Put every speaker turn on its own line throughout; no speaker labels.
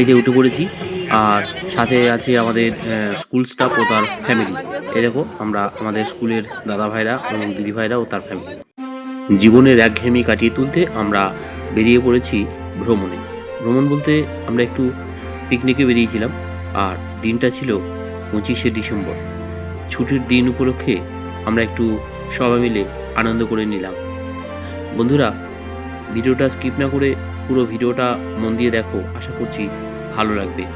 গাড়িতে উঠে পড়েছি আর সাথে আছে আমাদের স্কুল স্টাফ ও তার ফ্যামিলি। এই দেখো আমরা আমাদের স্কুলের দাদা ভাইরা এবং দিদি ভাইরা ও তার ফ্যামিলি। জীবনের একঘেয়েমি কাটিয়ে তুলতে আমরা বেরিয়ে পড়েছি ভ্রমণে। ভ্রমণ বলতে আমরা একটু পিকনিকে বেরিয়েছিলাম আর দিনটা ছিল 25শে ডিসেম্বর। ছুটির দিন উপলক্ষে আমরা একটু সবাই মিলে আনন্দ করে নিলাম। বন্ধুরা, ভিডিওটা স্কিপ না করে পুরো ভিডিওটা মন দিয়ে দেখো, আশা করছি ভালো লাগবে।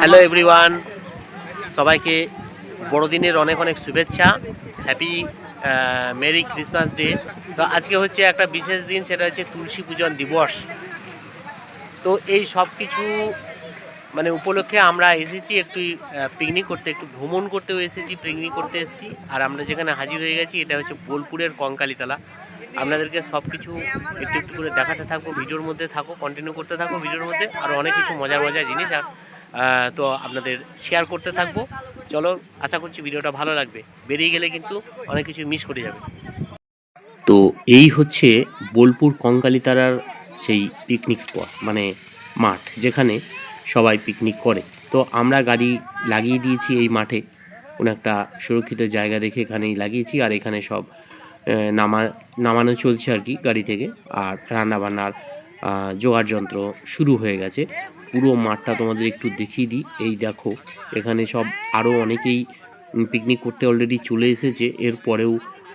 হ্যালো এভরিওয়ান, সবাইকে বড়দিনের অনেক অনেক শুভেচ্ছা। Happy merry Christmas day. তো আজকে হচ্ছে একটা বিশেষ দিন, সেটা হচ্ছে তুলসী পূজন দিবস। তো এই সব কিছু মানে উপলক্ষে আমরা এসেছি একটু পিকনিক করতে, একটু ভ্রমণ করতেও এসেছি, পিকনিক করতে এসেছি। আর আমরা যেখানে হাজির হয়ে গেছি এটা হচ্ছে বোলপুরের কঙ্কালীতলা। আপনাদেরকে সব কিছু একটু একটু করে দেখাতে থাকবো, ভিডিওর মধ্যে থাকো, কন্টিনিউ করতে থাকো ভিডিওর মধ্যে। আর অনেক কিছু মজার মজার জিনিস তো আপনাদের শেয়ার করতে থাকবো। চলো, আশা করছি ভিডিওটা ভালো লাগবে। বেরিয়ে গেলে কিন্তু অনেক কিছু মিস করে যাবে। তো এই হচ্ছে বোলপুর কঙ্কালীতলার সেই পিকনিক স্পট, মানে মাঠ যেখানে সবাই পিকনিক করে। তো আমরা গাড়ি লাগিয়ে দিয়েছি এই মাঠে, কোনো একটা সুরক্ষিত জায়গা দেখে এখানেই লাগিয়েছি। আর এখানে সব নামানো চলছে আর কি গাড়ি থেকে। আর রান্নাবান্নার জোগাড় যন্ত্র শুরু হয়ে গেছে। পুরো মাঠটা তোমাদের একটু দেখিয়ে দিই। এই দেখো, এখানে সব আরও অনেকেই পিকনিক করতে অলরেডি চলে এসেছে, এরপরেও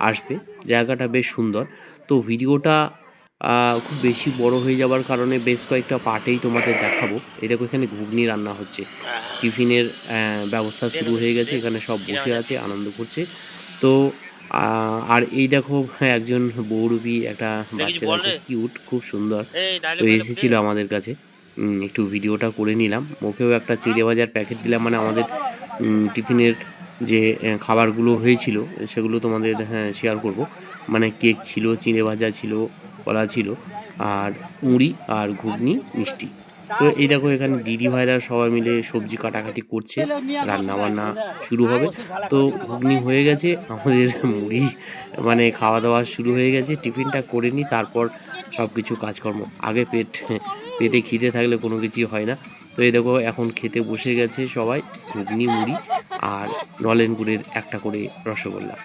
আসবে। জায়গাটা বেশ সুন্দর। তো ভিডিওটা খুব বেশি বড় হয়ে যাওয়ার কারণে বেশ কয়েকটা পার্টেই তোমাদের দেখাবো। এই দেখো, এখানে ঘুগনি রান্না হচ্ছে, টিফিনের ব্যবস্থা শুরু হয়ে গেছে, এখানে সব বসে আছে, আনন্দ করছে। তো আর এই দেখো, একজন বহুরূপী একটা বাচ্চা, দেখো কিউট, খুব সুন্দর। তো এসেছিল আমাদের কাছে, একটু ভিডিওটা করে নিলাম। ওকেও একটা চিড়ে ভাজার প্যাকেট দিলাম, মানে আমাদের টিফিনের যে খাবারগুলো হয়েছিল সেগুলো তোমাদের শেয়ার করব। মানে কেক ছিল, চিড়ে ভাজা ছিল, কলা ছিল, আর মুড়ি আর ঘুগনি, মিষ্টি। তো এই দেখো, এখানে দিদি ভাইরা সবাই মিলে সবজি কাটাকাটি করছে, রান্না বান্না শুরু হবে। তো ঘুগনি হয়ে গেছে, আমাদের মুড়ি মানে খাওয়া দাওয়া শুরু হয়ে গেছে। টিফিনটা করে নিই, তারপর সব কিছু কাজকর্ম। আগে পেটে খিদে থাকলে কোনো কিছুই হয় না। তো এই দেখো, এখন খেতে বসে গেছে সবাই, ঘুগনি, মুড়ি আর নলেন গুড়ের একটা করে রসগোল্লা।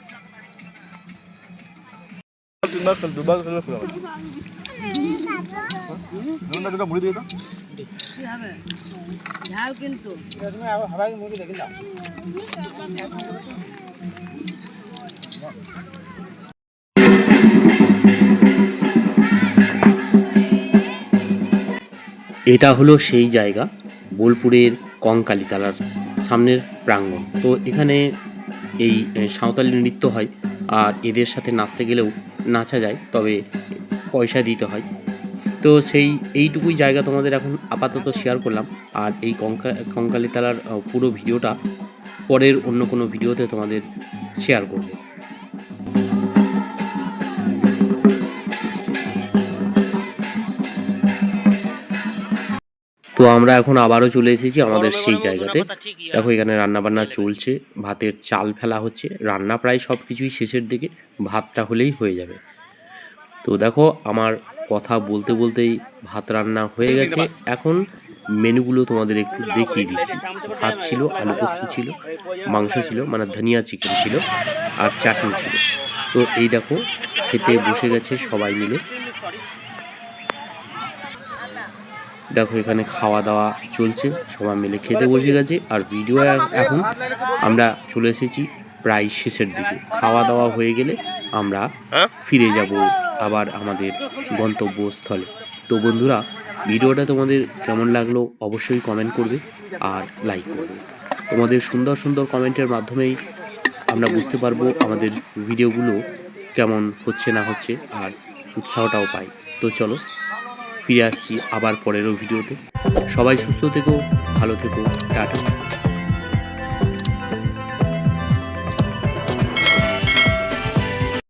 এটা হলো সেই জায়গা, বোলপুরের কঙ্কালীতলার সামনের প্রাঙ্গণ। তো এখানে এই সাঁওতালি নৃত্য হয়, আর এদের সাথে নাচতে গেলেও নাচা যায়, তবে পয়সা দিতে হয়। তো এইটুকুই জায়গা তোমাদের এখন আপাতত শেয়ার করলাম। আর এই কঙ্কালীতলার পুরো ভিডিওটা পরের অন্য কোনো ভিডিওতে তোমাদের শেয়ার করব। তো আমরা এখন আবারও চলে এসেছি আমাদের সেই জায়গাতে। দেখো, এখানে রান্নাবান্না চলছে, ভাতের চাল ফেলা হচ্ছে, রান্না প্রায় সব কিছুই শেষের দিকে, ভাতটা হলেই হয়ে যাবে। তো দেখো, আমার কথা বলতে বলতেই ভাত রান্না হয়ে গেছে। এখন মেনুগুলো তোমাদের একটু দেখিয়ে দিচ্ছি। ভাত ছিল, আলু পোস্ত ছিল, মাংস ছিল, মানে ধনিয়া চিকেন ছিল, আর চাটনি ছিল। তো এই দেখো, খেতে বসে গেছে সবাই মিলে। দেখো, এখানে খাওয়া দাওয়া চলছে, সবাই মিলে খেতে বসে গেছে। আর ভিডিও এখন আমরা চলে এসেছি
প্রায় শেষের দিকে। খাওয়া দাওয়া হয়ে গেলে আমরা ফিরে যাব আবার আমাদের গন্তব্যস্থলে। তো বন্ধুরা, ভিডিওটা তোমাদের কেমন লাগলো অবশ্যই কমেন্ট করবে আর লাইক করবে। তোমাদের সুন্দর সুন্দর কমেন্টের মাধ্যমেই আমরা বুঝতে পারবো আমাদের ভিডিওগুলো কেমন হচ্ছে না হচ্ছে, আর উৎসাহটাও পাই। তো চলো ফিরে আসছি আবার পরেরও ভিডিওতে। সবাই সুস্থ থেকো, ভালো থেকো, টাটা।